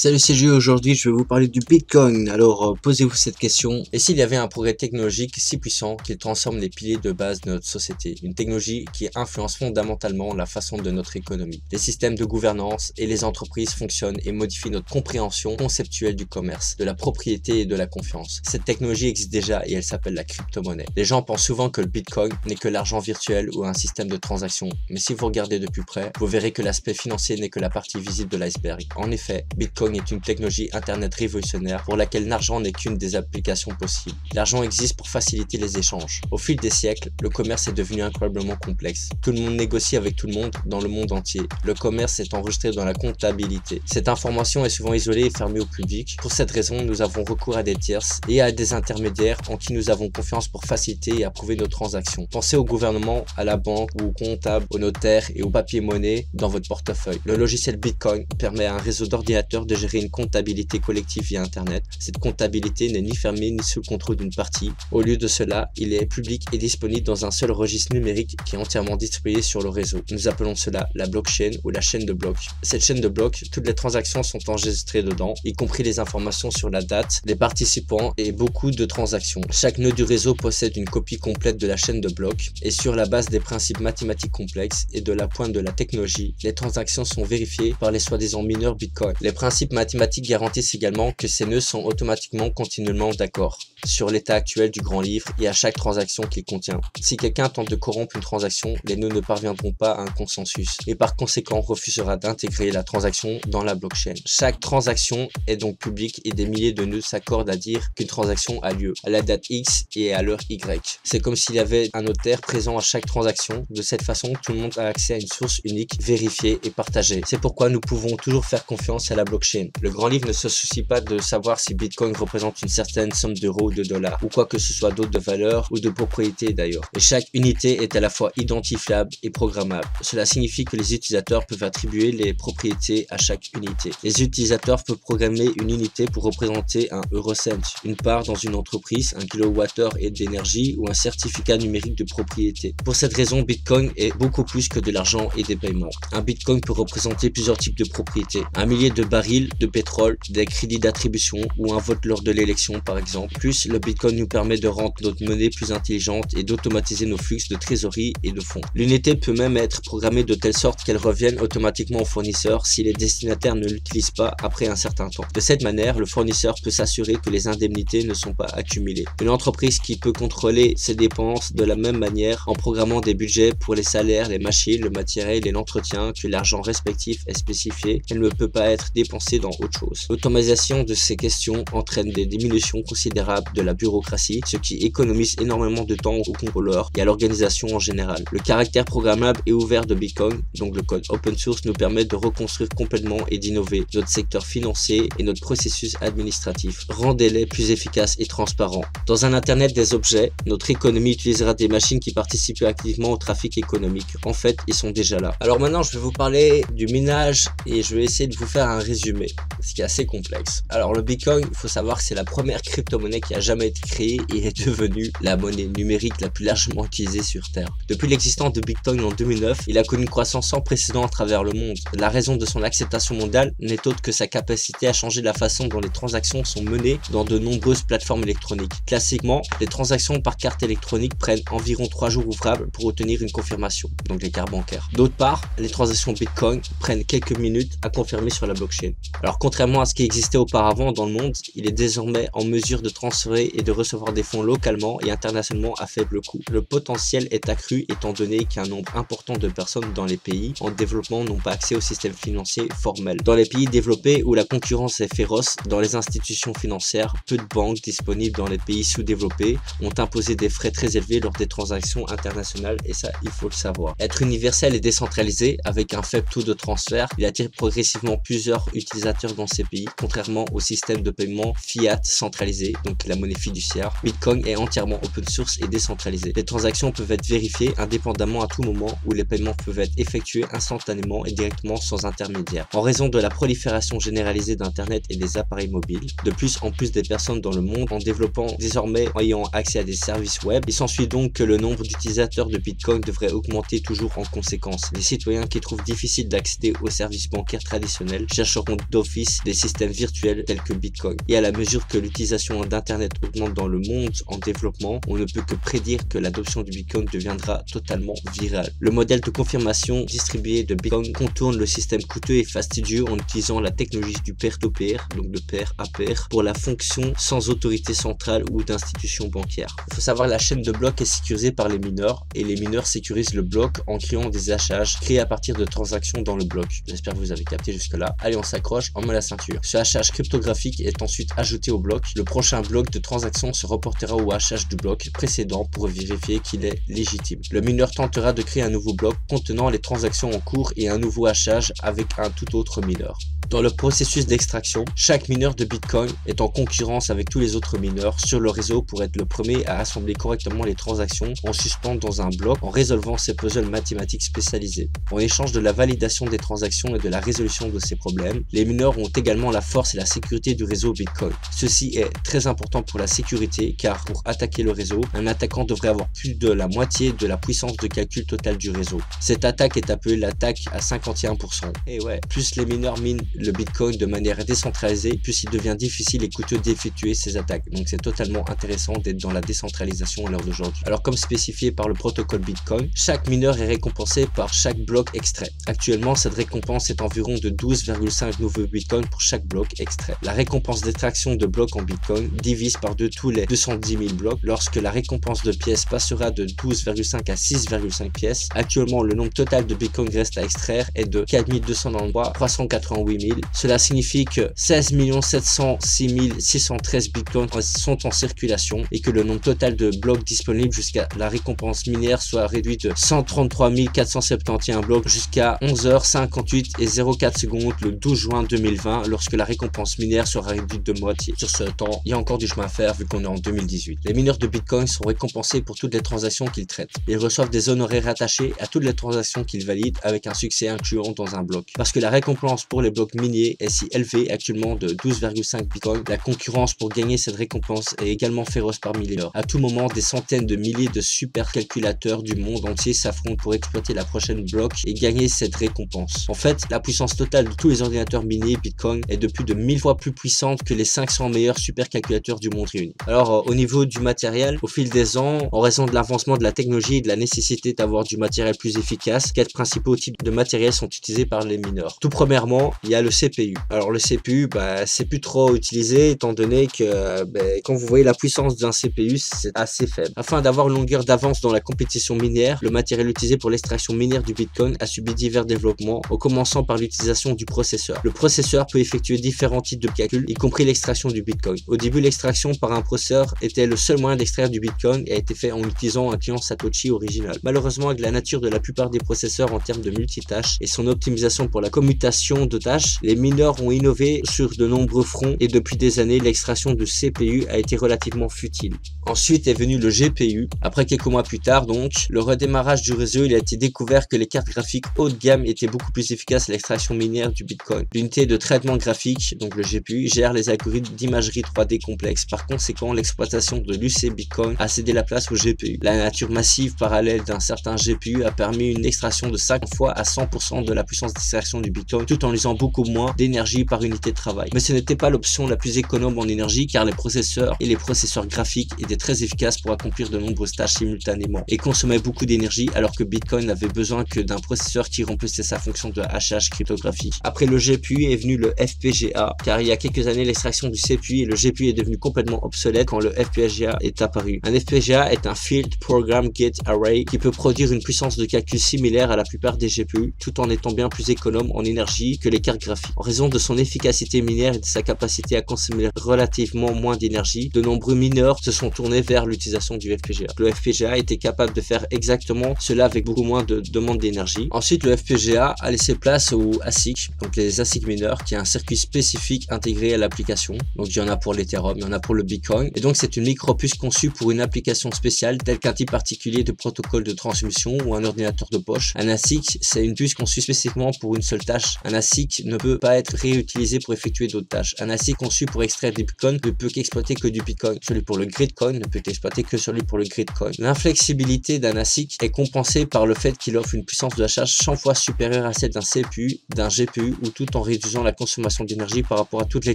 Salut, c'est Jules. Aujourd'hui je vais vous parler du Bitcoin. Alors posez-vous cette question: et s'il y avait un progrès technologique si puissant qu'il transforme les piliers de base de notre société, une technologie qui influence fondamentalement la façon de notre économie, les systèmes de gouvernance et les entreprises fonctionnent et modifient notre compréhension conceptuelle du commerce, de la propriété et de la confiance. Cette technologie existe déjà et elle s'appelle la crypto-monnaie. Les gens pensent souvent que le Bitcoin n'est que l'argent virtuel ou un système de transaction, mais si vous regardez de plus près, vous verrez que l'aspect financier n'est que la partie visible de l'iceberg. En effet, Bitcoin est une technologie internet révolutionnaire pour laquelle l'argent n'est qu'une des applications possibles. L'argent existe pour faciliter les échanges. Au fil des siècles, le commerce est devenu incroyablement complexe. Tout le monde négocie avec tout le monde dans le monde entier. Le commerce est enregistré dans la comptabilité. Cette information est souvent isolée et fermée au public. Pour cette raison, nous avons recours à des tierces et à des intermédiaires en qui nous avons confiance pour faciliter et approuver nos transactions. Pensez au gouvernement, à la banque ou au comptable, au notaire et au papier-monnaie dans votre portefeuille. Le logiciel Bitcoin permet à un réseau d'ordinateurs de gérer une comptabilité collective via internet. Cette comptabilité n'est ni fermée ni sous le contrôle d'une partie. Au lieu de cela, il est public et disponible dans un seul registre numérique qui est entièrement distribué sur le réseau. Nous appelons cela la blockchain ou la chaîne de blocs. Cette chaîne de blocs, toutes les transactions sont enregistrées dedans, y compris les informations sur la date, les participants et beaucoup de transactions. Chaque nœud du réseau possède une copie complète de la chaîne de blocs et sur la base des principes mathématiques complexes et de la pointe de la technologie, les transactions sont vérifiées par les soi-disant mineurs Bitcoin. Les principes mathématiques garantissent également que ces nœuds sont automatiquement continuellement d'accord sur l'état actuel du grand livre et à chaque transaction qu'il contient. Si quelqu'un tente de corrompre une transaction, les nœuds ne parviendront pas à un consensus et par conséquent refusera d'intégrer la transaction dans la blockchain. Chaque transaction est donc publique et des milliers de nœuds s'accordent à dire qu'une transaction a lieu à la date X et à l'heure Y. C'est comme s'il y avait un notaire présent à chaque transaction. De cette façon, tout le monde a accès à une source unique, vérifiée et partagée. C'est pourquoi nous pouvons toujours faire confiance à la blockchain. Le grand livre ne se soucie pas de savoir si Bitcoin représente une certaine somme d'euros ou de dollars, ou quoi que ce soit d'autre de valeur ou de propriété d'ailleurs. Et chaque unité est à la fois identifiable et programmable. Cela signifie que les utilisateurs peuvent attribuer les propriétés à chaque unité. Les utilisateurs peuvent programmer une unité pour représenter un eurocent, une part dans une entreprise, un kilowattheure d'énergie ou un certificat numérique de propriété. Pour cette raison, Bitcoin est beaucoup plus que de l'argent et des paiements. Un Bitcoin peut représenter plusieurs types de propriétés. Un millier de barils de pétrole, des crédits d'attribution ou un vote lors de l'élection par exemple. Plus, le Bitcoin nous permet de rendre notre monnaie plus intelligente et d'automatiser nos flux de trésorerie et de fonds. L'unité peut même être programmée de telle sorte qu'elle revienne automatiquement au fournisseur si les destinataires ne l'utilisent pas après un certain temps. De cette manière, le fournisseur peut s'assurer que les indemnités ne sont pas accumulées. Une entreprise qui peut contrôler ses dépenses de la même manière en programmant des budgets pour les salaires, les machines, le matériel et l'entretien, que l'argent respectif est spécifié, elle ne peut pas être dépensée dans autre chose. L'automatisation de ces questions entraîne des diminutions considérables de la bureaucratie, ce qui économise énormément de temps aux contrôleurs et à l'organisation en général. Le caractère programmable et ouvert de Bitcoin, donc le code open source, nous permet de reconstruire complètement et d'innover notre secteur financier et notre processus administratif. Rendez-les plus efficaces et transparents. Dans un internet des objets, notre économie utilisera des machines qui participent activement au trafic économique. En fait, ils sont déjà là. Alors maintenant, je vais vous parler du minage et je vais essayer de vous faire un résumé, ce qui est assez complexe. Alors le Bitcoin, il faut savoir que c'est la première crypto-monnaie qui a jamais été créée et est devenue la monnaie numérique la plus largement utilisée sur Terre. Depuis l'existence de Bitcoin en 2009, il a connu une croissance sans précédent à travers le monde. La raison de son acceptation mondiale n'est autre que sa capacité à changer la façon dont les transactions sont menées dans de nombreuses plateformes électroniques. Classiquement, les transactions par carte électronique prennent environ 3 jours ouvrables pour obtenir une confirmation, donc les cartes bancaires. D'autre part, les transactions Bitcoin prennent quelques minutes à confirmer sur la blockchain. Alors contrairement à ce qui existait auparavant dans le monde, il est désormais en mesure de transférer et de recevoir des fonds localement et internationalement à faible coût. Le potentiel est accru étant donné qu'un nombre important de personnes dans les pays en développement n'ont pas accès au système financier formel. Dans les pays développés où la concurrence est féroce dans les institutions financières, peu de banques disponibles dans les pays sous-développés ont imposé des frais très élevés lors des transactions internationales et ça, il faut le savoir. Être universel et décentralisé avec un faible taux de transfert, il attire progressivement plusieurs utilisateurs utilisateurs dans ces pays. Contrairement au système de paiement fiat centralisé, donc la monnaie fiduciaire, Bitcoin est entièrement open source et décentralisé. Les transactions peuvent être vérifiées indépendamment à tout moment où les paiements peuvent être effectués instantanément et directement sans intermédiaire. En raison de la prolifération généralisée d'Internet et des appareils mobiles, de plus en plus des personnes dans le monde en développant désormais ayant accès à des services web, il s'ensuit donc que le nombre d'utilisateurs de Bitcoin devrait augmenter toujours en conséquence. Les citoyens qui trouvent difficile d'accéder aux services bancaires traditionnels chercheront d'office des systèmes virtuels tels que Bitcoin. Et à la mesure que l'utilisation d'Internet augmente dans le monde en développement, on ne peut que prédire que l'adoption du Bitcoin deviendra totalement virale. Le modèle de confirmation distribué de Bitcoin contourne le système coûteux et fastidieux en utilisant la technologie du peer-to-peer, donc de pair à pair, pour la fonction sans autorité centrale ou d'institution bancaire. Il faut savoir que la chaîne de blocs est sécurisée par les mineurs et les mineurs sécurisent le bloc en créant des hashages créés à partir de transactions dans le bloc. J'espère que vous avez capté jusque là. Allez, on s'accroche, on met la ceinture. Ce hachage cryptographique est ensuite ajouté au bloc. Le prochain bloc de transaction se reportera au hachage du bloc précédent pour vérifier qu'il est légitime. Le mineur tentera de créer un nouveau bloc contenant les transactions en cours et un nouveau hachage avec un tout autre mineur. Dans le processus d'extraction, chaque mineur de Bitcoin est en concurrence avec tous les autres mineurs sur le réseau pour être le premier à assembler correctement les transactions en suspens dans un bloc en résolvant ces puzzles mathématiques spécialisés. En échange de la validation des transactions et de la résolution de ces problèmes, les mineurs ont également la force et la sécurité du réseau Bitcoin. Ceci est très important pour la sécurité car pour attaquer le réseau, un attaquant devrait avoir plus de la moitié de la puissance de calcul totale du réseau. Cette attaque est appelée l'attaque à 51%. Et ouais, plus les mineurs minent le Bitcoin de manière décentralisée, plus il devient difficile et coûteux d'effectuer ces attaques. Donc c'est totalement intéressant d'être dans la décentralisation à l'heure d'aujourd'hui. Alors comme spécifié par le protocole Bitcoin, chaque mineur est récompensé par chaque bloc extrait. Actuellement, cette récompense est environ de 12,5 nouveaux Bitcoins pour chaque bloc extrait. La récompense d'extraction de blocs en Bitcoin divise par deux tous les 210 000 blocs lorsque la récompense de pièces passera de 12,5 à 6,5 pièces. Actuellement, le nombre total de Bitcoin reste à extraire est de 4 293 388 000. Cela signifie que 16 706 613 Bitcoins sont en circulation et que le nombre total de blocs disponibles jusqu'à la récompense minière soit réduit de 133 471 blocs jusqu'à 11h58 et 04 secondes le 12 juin 2020 lorsque la récompense minière sera réduite de moitié. Sur ce temps, il y a encore du chemin à faire vu qu'on est en 2018. Les mineurs de Bitcoin sont récompensés pour toutes les transactions qu'ils traitent. Ils reçoivent des honoraires rattachés à toutes les transactions qu'ils valident avec un succès incluant dans un bloc. Parce que la récompense pour les blocs miniers est si élevée actuellement de 12,5 Bitcoin, la concurrence pour gagner cette récompense est également féroce parmi les mineurs. À tout moment, des centaines de milliers de supercalculateurs du monde entier s'affrontent pour exploiter la prochaine bloc et gagner cette récompense. En fait, la puissance totale de tous les ordinateurs miniers Bitcoin est de plus de 1000 fois plus puissante que les 500 meilleurs supercalculateurs du monde réunis. Alors, au niveau du matériel, au fil des ans, en raison de l'avancement de la technologie et de la nécessité d'avoir du matériel plus efficace, 4 principaux types de matériel sont utilisés par les mineurs. Tout premièrement, il y a le CPU. Alors le CPU, c'est plus trop utilisé étant donné que quand vous voyez la puissance d'un CPU, c'est assez faible. Afin d'avoir une longueur d'avance dans la compétition minière, le matériel utilisé pour l'extraction minière du Bitcoin a subi divers développements, en commençant par l'utilisation du processeur. Le processeur peut effectuer différents types de calculs, y compris l'extraction du Bitcoin. Au début, l'extraction par un processeur était le seul moyen d'extraire du Bitcoin et a été fait en utilisant un client Satoshi original. Malheureusement, avec la nature de la plupart des processeurs en termes de multitâches et son optimisation pour la commutation de tâches, les mineurs ont innové sur de nombreux fronts et depuis des années, l'extraction de CPU a été relativement futile. Ensuite est venu le GPU. Après quelques mois plus tard, donc, le redémarrage du réseau, il a été découvert que les cartes graphiques haut de gamme étaient beaucoup plus efficaces à l'extraction minière du Bitcoin. L'unité de traitement graphique, donc le GPU, gère les algorithmes d'imagerie 3D complexes. Par conséquent, l'exploitation de l'UC Bitcoin a cédé la place au GPU. La nature massive parallèle d'un certain GPU a permis une extraction de 5 fois à 100% de la puissance d'extraction du Bitcoin, tout en usant beaucoup moins d'énergie par unité de travail. Mais ce n'était pas l'option la plus économe en énergie car les processeurs et les processeurs graphiques étaient très efficaces pour accomplir de nombreuses tâches simultanément et consommaient beaucoup d'énergie alors que Bitcoin n'avait besoin que d'un processeur qui remplissait sa fonction de hachage cryptographique. Après le GPU est venu le FPGA car il y a quelques années l'extraction du CPU et le GPU est devenu complètement obsolète quand le FPGA est apparu. Un FPGA est un Field Program Gate Array qui peut produire une puissance de calcul similaire à la plupart des GPU tout en étant bien plus économe en énergie que les cartes graphiques cryptographie. En raison de son efficacité minière et de sa capacité à consommer relativement moins d'énergie, de nombreux mineurs se sont tournés vers l'utilisation du FPGA. Le FPGA était capable de faire exactement cela avec beaucoup moins de demande d'énergie. Ensuite, le FPGA a laissé place aux ASIC, donc les ASIC mineurs, qui est un circuit spécifique intégré à l'application. Donc il y en a pour l'Ethereum, il y en a pour le Bitcoin. Et donc c'est une micropuce conçue pour une application spéciale telle qu'un type particulier de protocole de transmission ou un ordinateur de poche. Un ASIC, c'est une puce conçue spécifiquement pour une seule tâche. Un ASIC ne peut pas être réutilisé pour effectuer d'autres tâches. Un ASIC conçu pour extraire du Bitcoin ne peut qu'exploiter que du Bitcoin. Celui pour le Gridcoin ne peut exploiter que celui pour le Gridcoin. L'inflexibilité d'un ASIC est compensée par le fait qu'il offre une puissance de charge 100 fois supérieure à celle d'un CPU, d'un GPU, ou tout en réduisant la consommation d'énergie par rapport à toutes les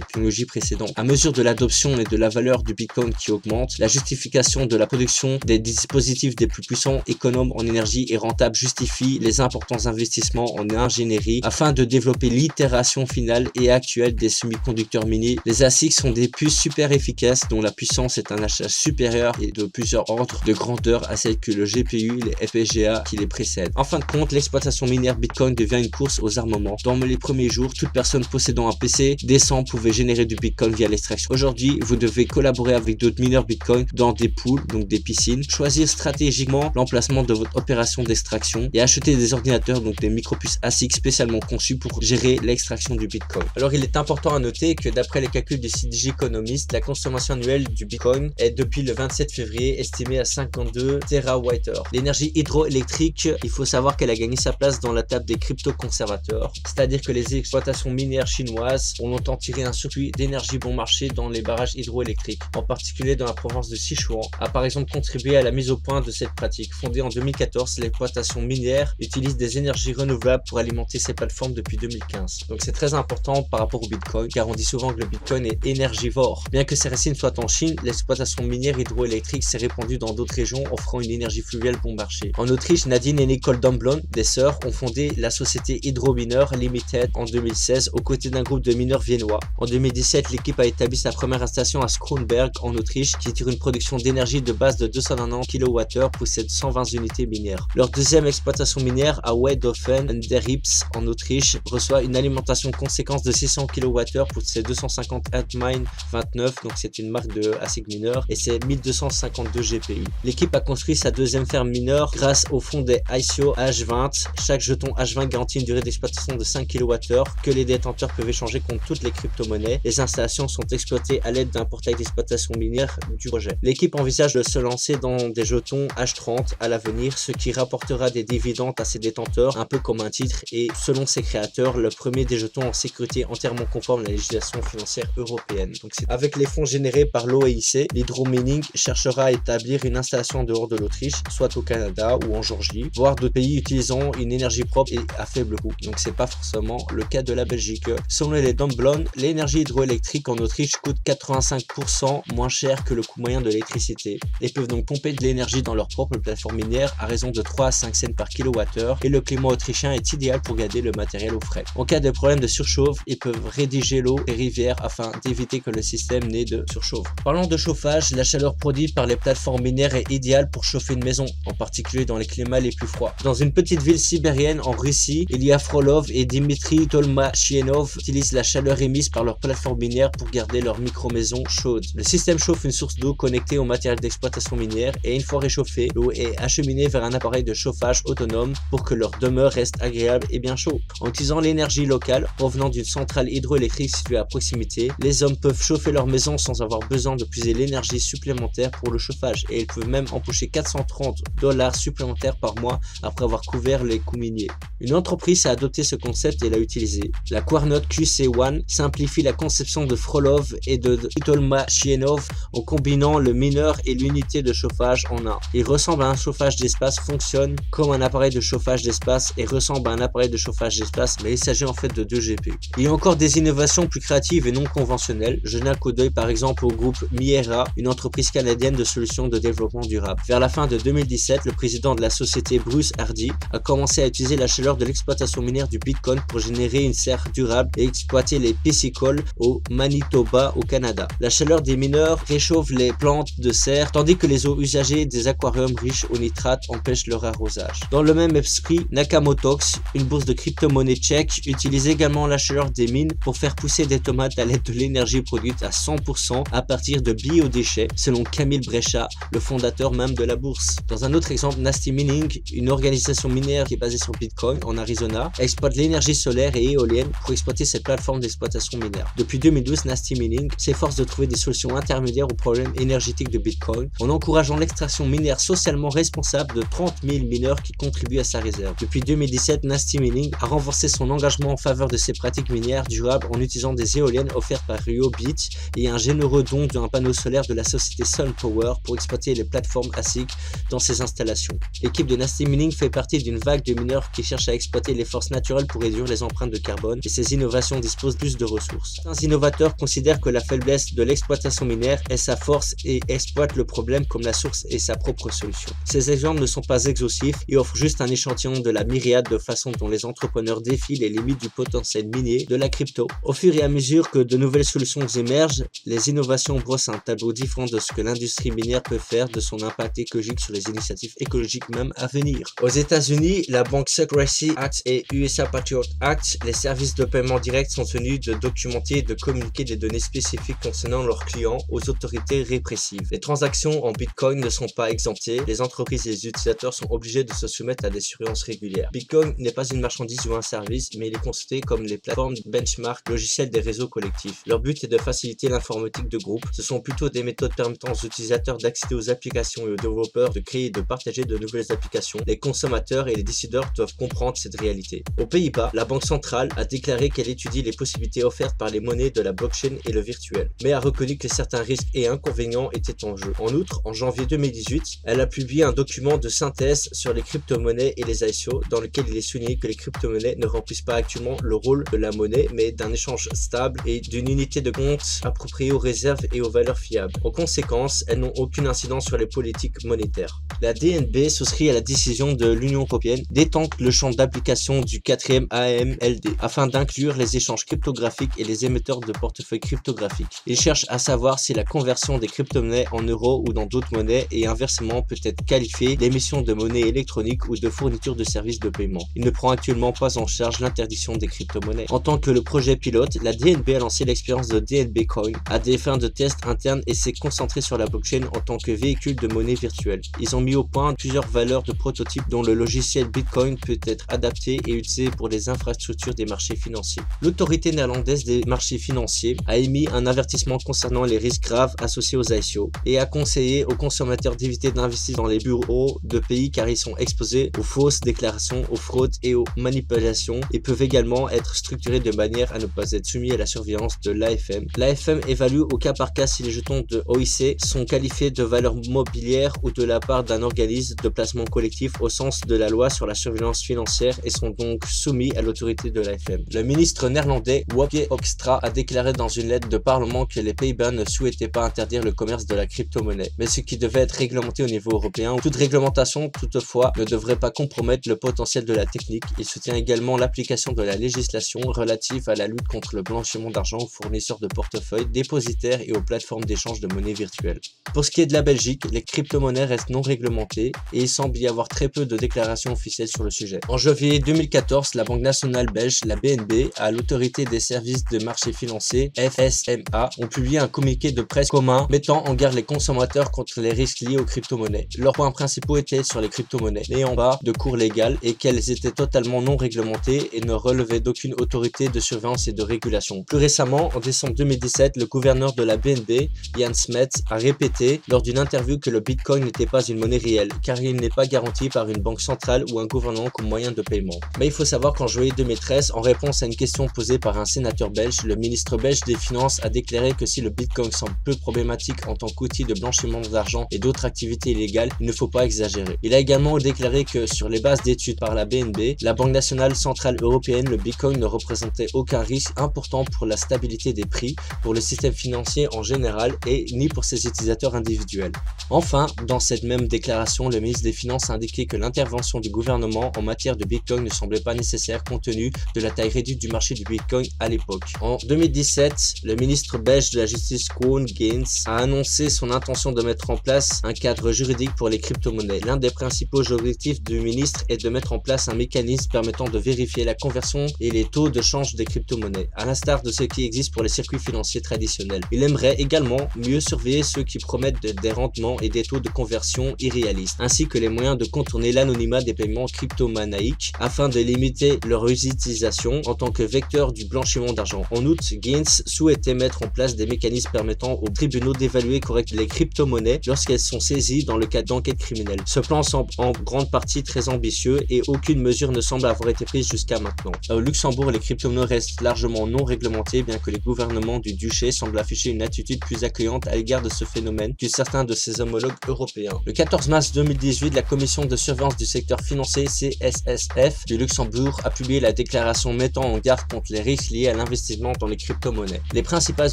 technologies précédentes. À mesure de l'adoption et de la valeur du Bitcoin qui augmente, la justification de la production des dispositifs des plus puissants, économes en énergie et rentables justifie les importants investissements en ingénierie afin de développer l'itération finale et actuelle des semi-conducteurs minés. Les ASIC sont des puces super efficaces dont la puissance est un achat supérieur et de plusieurs ordres de grandeur à celle que le GPU et les FPGA qui les précèdent. En fin de compte, l'exploitation minière Bitcoin devient une course aux armements. Dans les premiers jours, toute personne possédant un PC décent pouvait générer du Bitcoin via l'extraction. Aujourd'hui, vous devez collaborer avec d'autres mineurs Bitcoin dans des pools, donc des piscines, choisir stratégiquement l'emplacement de votre opération d'extraction et acheter des ordinateurs, donc des micropuces ASIC spécialement conçus pour gérer l'extraction du Bitcoin. Alors il est important à noter que d'après les calculs du site Digiconomist, la consommation annuelle du Bitcoin est depuis le 27 février estimée à 52 TWh. L'énergie hydroélectrique, il faut savoir qu'elle a gagné sa place dans la table des crypto-conservateurs, c'est-à-dire que les exploitations minières chinoises ont longtemps tiré un surplus d'énergie bon marché dans les barrages hydroélectriques, en particulier dans la province de Sichuan, a par exemple contribué à la mise au point de cette pratique. Fondée en 2014, l'exploitation minière utilise des énergies renouvelables pour alimenter ses plateformes depuis 2015. Donc c'est très important par rapport au Bitcoin, car on dit souvent que le Bitcoin est énergivore. Bien que ses racines soient en Chine, l'exploitation minière hydroélectrique s'est répandue dans d'autres régions, offrant une énergie fluviale bon marché. En Autriche, Nadine et Nicole Domblon, des sœurs, ont fondé la société Hydromineur Limited en 2016 aux côtés d'un groupe de mineurs viennois. En 2017, l'équipe a établi sa première installation à Skronberg en Autriche qui tire une production d'énergie de base de 290 kWh possède 120 unités minières. Leur deuxième exploitation minière à Weidhofen an der Ybbs en Autriche reçoit une alimentation conséquente de 600 kWh pour ses 250 Antmine 29, donc c'est une marque de ASIC mineur, et c'est 1252 GPU. L'équipe a construit sa deuxième ferme mineure grâce au fonds des ICO H20. Chaque jeton H20 garantit une durée d'exploitation de 5 kWh que les détenteurs peuvent échanger contre toutes les crypto-monnaies. Les installations sont exploitées à l'aide d'un portail d'exploitation minière du projet. L'équipe envisage de se lancer dans des jetons H30 à l'avenir, ce qui rapportera des dividendes à ses détenteurs, un peu comme un titre, et selon ses créateurs, le premier des jetons en sécurité entièrement conforme à la législation financière européenne. Donc avec les fonds générés par l'OEIC, l'hydromining cherchera à établir une installation en dehors de l'Autriche, soit au Canada ou en Géorgie, voire d'autres pays utilisant une énergie propre et à faible coût. Donc c'est pas forcément le cas de la Belgique. Selon les Domblon, l'énergie hydroélectrique en Autriche coûte 85% moins cher que le coût moyen de l'électricité et peuvent donc pomper de l'énergie dans leur propre plateforme minière à raison de 3 à 5 cents par kilowattheure, et le climat autrichien est idéal pour garder le matériel au frais. En cas de problème de surchauffe, ils peuvent rédiger l'eau des rivières afin d'éviter que le système n'ait de surchauffe. Parlant de chauffage, la chaleur produite par les plateformes minières est idéale pour chauffer une maison, en particulier dans les climats les plus froids. Dans une petite ville sibérienne en Russie, Ilya Frolov et Dimitri Tolmachienov utilisent la chaleur émise par leur plateforme minière pour garder leur micro-maison chaude. Le système chauffe une source d'eau connectée au matériel d'exploitation minière et une fois réchauffée, l'eau est acheminée vers un appareil de chauffage autonome pour que leur demeure reste agréable et bien chaud. En utilisant l'énergie locale provenant d'une centrale hydroélectrique située à proximité, les hommes peuvent chauffer leur maison sans avoir besoin de puiser l'énergie supplémentaire pour le chauffage, et ils peuvent même empocher $430 supplémentaires par mois après avoir couvert les coûts miniers. Une entreprise a adopté ce concept et l'a utilisé. La Quarnot QC1 simplifie la conception de Frolov et de Tolmachienov en combinant le mineur et l'unité de chauffage en un. Il ressemble à un chauffage d'espace, fonctionne comme un appareil de chauffage d'espace et ressemble à un appareil de chauffage d'espace, mais il s'agit en fait de deux GPU. Il y a encore des innovations plus créatives et non conventionnelles. Je n'ai un coup d'œil par exemple au groupe Miera, une entreprise canadienne de solutions de développement durable. Vers la fin de 2017, le président de la société Bruce Hardy a commencé à utiliser la chaleur de l'exploitation minière du Bitcoin pour générer une serre durable et exploiter les piscicoles au Manitoba au Canada. La chaleur des mineurs réchauffe les plantes de serre, tandis que les eaux usagées des aquariums riches au nitrate empêchent leur arrosage. Dans le même esprit, Nakamotox, une bourse de crypto-monnaie tchèque, utilise utilise également la chaleur des mines pour faire pousser des tomates à l'aide de l'énergie produite à 100% à partir de biodéchets, selon Camille Brescia, le fondateur même de la bourse. Dans un autre exemple, Nasty Mining, une organisation minière qui est basée sur Bitcoin en Arizona, exploite l'énergie solaire et éolienne pour exploiter cette plateforme d'exploitation minière. Depuis 2012, Nasty Mining s'efforce de trouver des solutions intermédiaires aux problèmes énergétiques de Bitcoin en encourageant l'extraction minière socialement responsable de 30 000 mineurs qui contribuent à sa réserve. Depuis 2017, Nasty Mining a renforcé son engagement en faveur de ces pratiques minières durables en utilisant des éoliennes offertes par Riobit et un généreux don d'un panneau solaire de la société SunPower pour exploiter les plateformes ASIC dans ses installations. L'équipe de Nasty Mining fait partie d'une vague de mineurs qui cherchent à exploiter les forces naturelles pour réduire les empreintes de carbone et ces innovations disposent plus de ressources. Certains innovateurs considèrent que la faiblesse de l'exploitation minière est sa force et exploitent le problème comme la source et sa propre solution. Ces exemples ne sont pas exhaustifs et offrent juste un échantillon de la myriade de façons dont les entrepreneurs défient les limites du potentiel minier de la crypto. Au fur et à mesure que de nouvelles solutions émergent, les innovations brossent un tableau différent de ce que l'industrie minière peut faire, de son impact écologique sur les initiatives écologiques même à venir. Aux États-Unis, la Bank Secrecy Act et USA Patriot Act, les services de paiement direct sont tenus de documenter et de communiquer des données spécifiques concernant leurs clients aux autorités répressives. Les transactions en Bitcoin ne sont pas exemptées, les entreprises et les utilisateurs sont obligés de se soumettre à des surveillances régulières. Bitcoin n'est pas une marchandise ou un service, mais il est considéré comme les plateformes benchmark logiciels des réseaux collectifs. Leur but est de faciliter l'informatique de groupe. Ce sont plutôt des méthodes permettant aux utilisateurs d'accéder aux applications et aux développeurs de créer et de partager de nouvelles applications. Les consommateurs et les décideurs doivent comprendre cette réalité. Aux Pays-Bas, la Banque centrale a déclaré qu'elle étudie les possibilités offertes par les monnaies de la blockchain et le virtuel, mais a reconnu que certains risques et inconvénients étaient en jeu. En outre, en janvier 2018, elle a publié un document de synthèse sur les crypto-monnaies et les ICO dans lequel il est souligné que les crypto-monnaies ne remplissent pas actuellement le rôle de la monnaie, mais d'un échange stable et d'une unité de compte appropriée aux réserves et aux valeurs fiables. En conséquence, elles n'ont aucune incidence sur les politiques monétaires. La DNB souscrit à la décision de l'Union européenne d'étendre le champ d'application du 4e AMLD afin d'inclure les échanges cryptographiques et les émetteurs de portefeuilles cryptographiques. Il cherche à savoir si la conversion des crypto-monnaies en euros ou dans d'autres monnaies et inversement peut être qualifiée d'émission de monnaie électronique ou de fourniture de services de paiement. Il ne prend actuellement pas en charge l'interdiction des crypto-monnaies. En tant que le projet pilote, la DNB a lancé l'expérience de DNB Coin à des fins de tests internes et s'est concentré sur la blockchain en tant que véhicule de monnaie virtuelle. Ils ont mis au point plusieurs valeurs de prototypes dont le logiciel Bitcoin peut être adapté et utilisé pour les infrastructures des marchés financiers. L'autorité néerlandaise des marchés financiers a émis un avertissement concernant les risques graves associés aux ICO et a conseillé aux consommateurs d'éviter d'investir dans les bureaux de pays car ils sont exposés aux fausses déclarations, aux fraudes et aux manipulations et peuvent également être structurés de manière à ne pas être soumis à la surveillance de l'AFM. L'AFM évalue au cas par cas si les jetons de OIC sont qualifiés de valeurs mobilières ou de la part d'un organisme de placement collectif au sens de la loi sur la surveillance financière et sont donc soumis à l'autorité de l'AFM. Le ministre néerlandais Wopke Hoekstra a déclaré dans une lettre de parlement que les Pays-Bas ne souhaitaient pas interdire le commerce de la crypto-monnaie, mais ce qui devait être réglementé au niveau européen. Toute réglementation, toutefois, ne devrait pas compromettre le potentiel de la technique. Il soutient également l'application de la législation relative à la lutte contre le blanchiment d'argent aux fournisseurs de portefeuilles, dépositaires et aux plateformes d'échange de monnaie virtuelle. Pour ce qui est de la Belgique, les crypto-monnaies restent non réglementées et il semble y avoir très peu de déclarations officielles sur le sujet. En janvier 2014, la Banque nationale belge, la BNB, à l'autorité des services de marché financiers, FSMA, ont publié un communiqué de presse commun mettant en garde les consommateurs contre les risques liés aux crypto-monnaies. Leurs points principaux étaient sur les crypto-monnaies n'ayant pas de cours légal et qu'elles étaient totalement non réglementées et ne relevaient d'aucune autorité de surveillance et de régulation. Plus récemment, en décembre 2017, le gouverneur de la BNB, Jan Smet, a répété lors d'une interview que le Bitcoin n'était pas une monnaie réelle, car il n'est pas garanti par une banque centrale ou un gouvernement comme moyen de paiement. Mais il faut savoir qu'en juillet 2013, en réponse à une question posée par un sénateur belge, le ministre belge des Finances a déclaré que si le Bitcoin semble peu problématique en tant qu'outil de blanchiment d'argent et d'autres activités illégales, il ne faut pas exagérer. Il a également déclaré que sur les bases d'études par la BNB, la Banque nationale centrale européenne, le Bitcoin ne représentait aucun risque important pour la stabilité des prix, pour le système financier en général et ni pour ses utilisateurs individuels. Enfin, dans cette même déclaration, le ministre des Finances a indiqué que l'intervention du gouvernement en matière de Bitcoin ne semblait pas nécessaire compte tenu de la taille réduite du marché du Bitcoin à l'époque. En 2017, le ministre belge de la Justice Koen Geens a annoncé son intention de mettre en place un cadre juridique pour les crypto-monnaies. L'un des principaux objectifs du ministre est de mettre en place un mécanisme permettant de vérifier la conversion et les taux de change des crypto-monnaies, à l'instar de ce qui existe pour les circuits financiers traditionnels. Il aimerait également mieux surveiller ceux qui promettent des rendements et des taux de conversion irréalistes, ainsi que les moyens de contourner l'anonymat des paiements crypto-monaïques afin de limiter leur utilisation en tant que vecteur du blanchiment d'argent. En outre, Gaines souhaitait mettre en place des mécanismes permettant aux tribunaux d'évaluer correctement les crypto-monnaies lorsqu'elles sont saisies dans le cadre d'enquêtes criminelles. Ce plan semble en grande partie très ambitieux et aucune mesure ne semble avoir été prise jusqu'à maintenant. Au Luxembourg, les crypto-monnaies restent largement non réglementées, bien que les gouvernements du duché semblent afficher une attitude plus accueillante à l'égard de ce phénomène que certains de ses homologues européens. Le 14 mars 2018, la commission de surveillance du secteur financier CSSF du Luxembourg a publié la déclaration mettant en garde contre les risques liés à l'investissement dans les crypto-monnaies. Les principales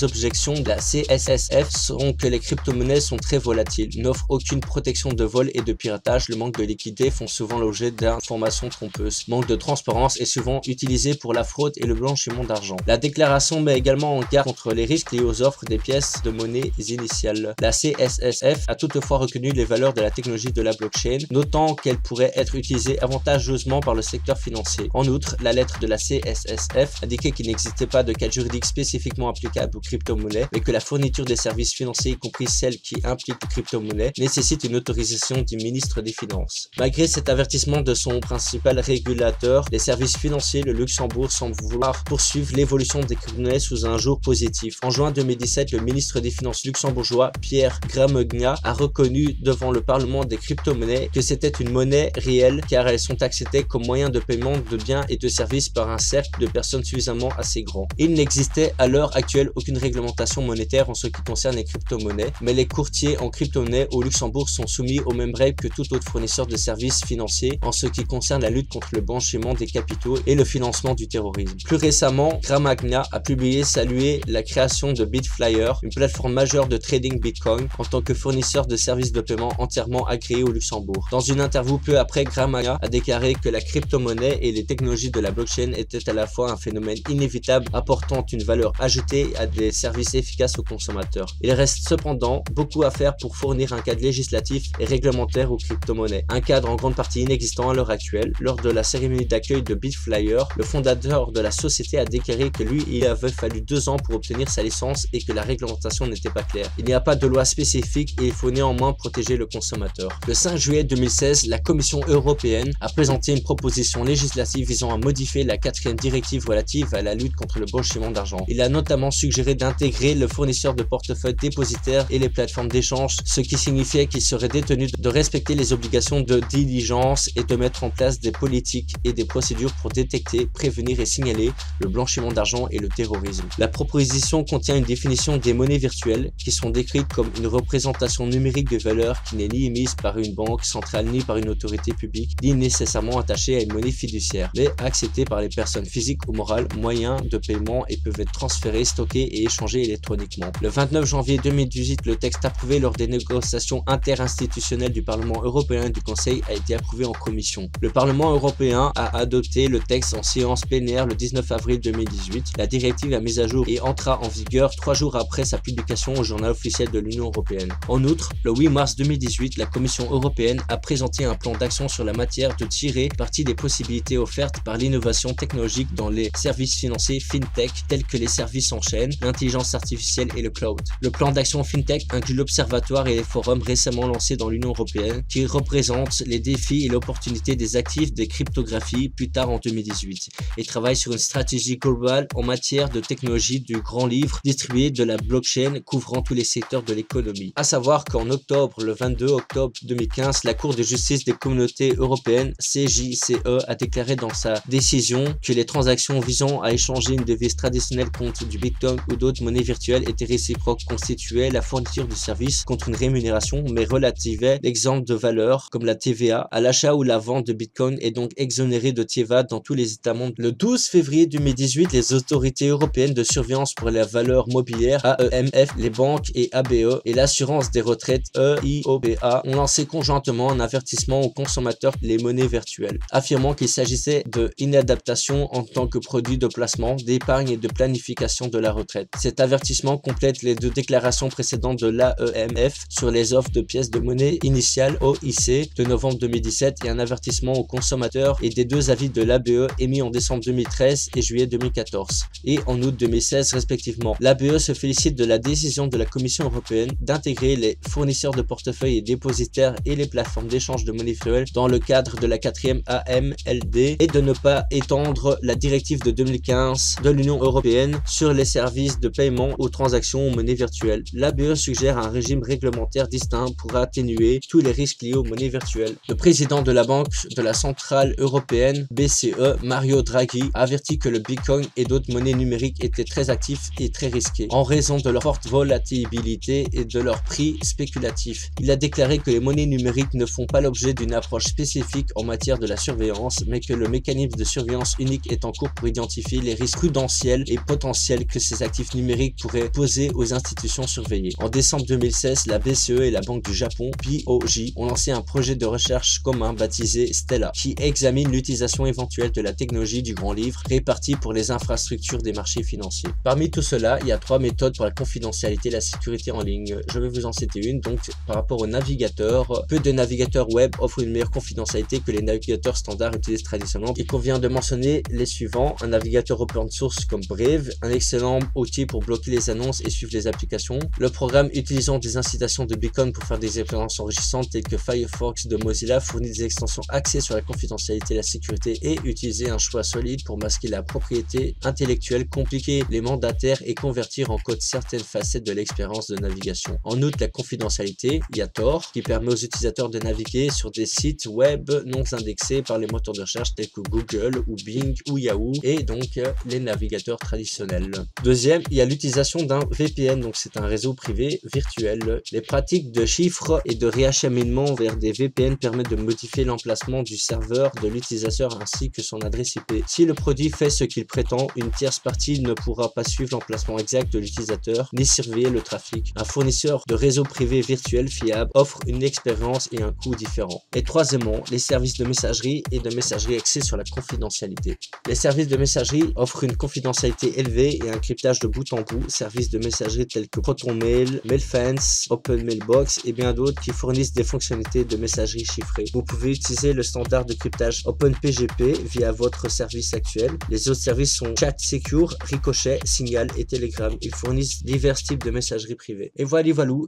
objections de la CSSF sont que les crypto-monnaies sont très volatiles, n'offrent aucune protection de vol et de piratage, le manque de liquidité font souvent l'objet d'informations trompeuses, manque de transparence est souvent utilisé pour la fraude et le blanchiment d'argent. La déclaration met également en garde contre les risques liés aux offres des pièces de monnaie initiales. La CSSF a toutefois reconnu les valeurs de la technologie de la blockchain, notant qu'elle pourrait être utilisée avantageusement par le secteur financier. En outre, la lettre de la CSSF indiquait qu'il n'existait pas de cadre juridique spécifiquement applicable aux crypto-monnaies, mais que la fourniture des services financiers, y compris celles qui impliquent les crypto-monnaies, nécessite une autorisation du ministre des Finances. Malgré cet avertissement de son principal régulateur, les services financiers, le Luxembourg semble vouloir poursuivre l'évolution des crypto-monnaies sous un jour positif. En juin 2017, le ministre des Finances luxembourgeois, Pierre Gramegna, a reconnu devant le Parlement des crypto-monnaies que c'était une monnaie réelle car elles sont acceptées comme moyen de paiement de biens et de services par un cercle de personnes suffisamment assez grand. Il n'existait à l'heure actuelle aucune réglementation monétaire en ce qui concerne les crypto-monnaies, mais les courtiers en crypto-monnaies au Luxembourg sont soumis aux mêmes règles que tout autre fournisseur de services financiers en ce qui concerne la lutte contre le blanchiment des capitaux et le financement du terrorisme. Plus récemment, Gramagna a salué la création de Bitflyer, une plateforme majeure de trading Bitcoin en tant que fournisseur de services de paiement entièrement agréé au Luxembourg. Dans une interview peu après, Gramagna a déclaré que la crypto-monnaie et les technologies de la blockchain étaient à la fois un phénomène inévitable apportant une valeur ajoutée à des services efficaces aux consommateurs. Il reste cependant beaucoup à faire pour fournir un cadre législatif et réglementaire aux crypto-monnaies, un cadre en grande partie inexistant à l'heure actuelle. Lors de la cérémonie d'accueil de Bitflyer, le fondateur de la société a déclaré que lui, il avait fallu 2 ans pour obtenir sa licence et que la réglementation n'était pas claire. Il n'y a pas de loi spécifique et il faut néanmoins protéger le consommateur. Le 5 juillet 2016, la Commission européenne a présenté une proposition législative visant à modifier la 4e directive relative à la lutte contre le blanchiment d'argent. Il a notamment suggéré d'intégrer le fournisseur de portefeuille dépositaire et les plateformes d'échange, ce qui signifiait qu'il serait détenu de respecter les obligations de diligence et de mettre en place des politiques et des procédures pour détecter, prévenir et signaler le blanchiment d'argent et le terrorisme. La proposition contient une définition des monnaies virtuelles qui sont décrites comme une représentation numérique de valeur qui n'est ni émise par une banque centrale ni par une autorité publique, ni nécessairement attachée à une monnaie fiduciaire, mais acceptée par les personnes physiques ou morales, moyens de paiement et peuvent être transférées, stockées et échangées électroniquement. Le 29 janvier 2018, le texte approuvé lors des négociations interinstitutionnelles du Parlement européen et du Conseil a été approuvé en commission. Le Parlement européen a adopté le texte en séance plénière le 19 avril 2018. La directive a mise à jour et entra en vigueur 3 jours après sa publication au journal officiel de l'Union européenne. En outre, le 8 mars 2018, la Commission européenne a présenté un plan d'action sur la matière de tirer parti des possibilités offertes par l'innovation technologique dans les services financiers FinTech tels que les services en chaîne, l'intelligence artificielle et le cloud. Le plan d'action FinTech inclut l'observatoire et les forums récemment lancés dans l'Union européenne qui représentent les défis et l'opportunité des actifs des cryptographies plus tard en 2018 et travaille sur une stratégie globale en matière de technologie du grand livre distribué de la blockchain couvrant tous les secteurs de l'économie. À savoir qu'en octobre, le 22 octobre 2015, la Cour de justice des communautés européennes, CJCE, a déclaré dans sa décision que les transactions visant à échanger une devise traditionnelle contre du Bitcoin ou d'autres monnaies virtuelles étaient réciproques, constituaient la fourniture du service contre une rémunération, mais relativaient l'exemple de valeur comme la TVA à l'achat ou la vente de Bitcoin est donc exonéré de TVA dans tous les États membres. Le 12 février 2018, les autorités européennes de surveillance pour la valeur mobilière AEMF, les banques et ABE et l'assurance des retraites EIOPA ont lancé conjointement un avertissement aux consommateurs les monnaies virtuelles, affirmant qu'il s'agissait de inadaptation en tant que produit de placement, d'épargne et de planification de la retraite. Cet avertissement complète les 2 déclarations précédentes de l'AEMF sur les offres de pièces de monnaie initiale OIC de novembre 2017 et un avertissement aux consommateurs et des 2 avis de l'ABE émis définis en décembre 2013 et juillet 2014 et en août 2016 respectivement. L'ABE se félicite de la décision de la Commission européenne d'intégrer les fournisseurs de portefeuille et dépositaires et les plateformes d'échange de monnaie virtuelle dans le cadre de la 4e AMLD et de ne pas étendre la directive de 2015 de l'Union européenne sur les services de paiement aux transactions en monnaie virtuelle. L'ABE suggère un régime réglementaire distinct pour atténuer tous les risques liés aux monnaies virtuelles. Le président de la Banque de la Centrale Européenne, BCE, Mario Draghi, a averti que le Bitcoin et d'autres monnaies numériques étaient très actifs et très risqués en raison de leur forte volatilité et de leur prix spéculatif. Il a déclaré que les monnaies numériques ne font pas l'objet d'une approche spécifique en matière de la surveillance, mais que le mécanisme de surveillance unique est en cours pour identifier les risques prudentiels et potentiels que ces actifs numériques pourraient poser aux institutions surveillées. En décembre 2016, la BCE et la Banque du Japon, BOJ, ont lancé un projet de recherche commun baptisé Stella, qui examine l'utilisation éventuelle de la technologie du grand livre répartie pour les infrastructures des marchés financiers. Parmi tout cela, il y a 3 méthodes pour la confidentialité et la sécurité en ligne. Je vais vous en citer une. Donc, par rapport aux navigateurs, peu de navigateurs web offrent une meilleure confidentialité que les navigateurs standards utilisés traditionnellement. Il convient de mentionner les suivants: un navigateur open source comme Brave, un excellent outil pour bloquer les annonces et suivre les applications, le programme utilisant des incitations de Bitcoin pour faire des expériences enrichissantes telles que Firefox de Mozilla fournit des extensions axées sur la confidentialité et la sécurité, et utiliser un choix solide pour masquer la propriété intellectuelle, compliquer les mandataires et convertir en code certaines facettes de l'expérience de navigation. En outre, la confidentialité, il y a Tor, qui permet aux utilisateurs de naviguer sur des sites web non indexés par les moteurs de recherche tels que Google ou Bing ou Yahoo, et donc les navigateurs traditionnels. Deuxième, il y a l'utilisation d'un VPN, donc c'est un réseau privé virtuel. Les pratiques de chiffres et de réacheminement vers des VPN permettent de modifier l'emplacement du serveur de l'utilisateur ainsi que son adresse IP. Si le produit fait ce qu'il prétend, une tierce partie ne pourra pas suivre l'emplacement exact de l'utilisateur ni surveiller le trafic. Un fournisseur de réseau privé virtuel fiable offre une expérience et un coût différent. Et troisièmement, les services de messagerie et de messagerie axés sur la confidentialité. Les services de messagerie offrent une confidentialité élevée et un cryptage de bout en bout. Services de messagerie tels que ProtonMail, Mailfence, OpenMailbox et bien d'autres qui fournissent des fonctionnalités de messagerie chiffrée. Vous pouvez utiliser le standard de cryptage OpenPGP via votre service actuel. Les autres services sont ChatSecure, Ricochet, Signal et Telegram. Ils fournissent divers types de messagerie privée. Et voilà,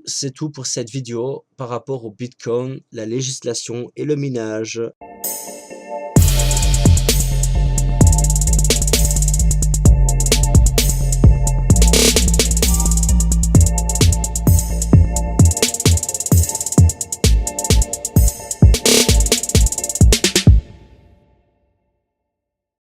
c'est tout pour cette vidéo par rapport au Bitcoin, la législation et le minage.